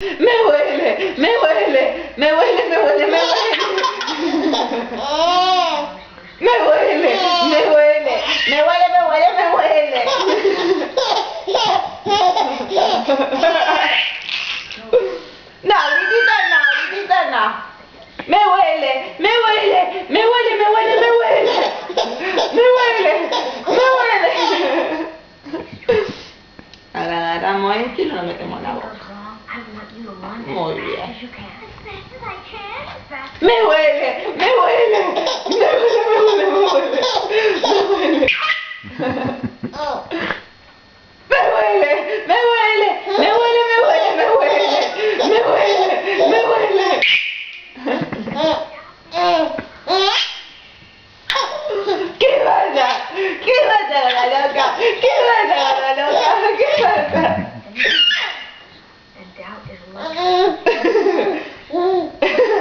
Me huele, me huele, me huele, me huele, me huele. Me huele, me huele, me huele, me huele, me huele. No, gritita no. Me huele, me huele, me huele, me huele, me huele. Me huele, me huele. Ahora agarramos esto y lo metemos en la boca. Muy bien. Me huele, me huele, me huele, me huele, me huele, me huele.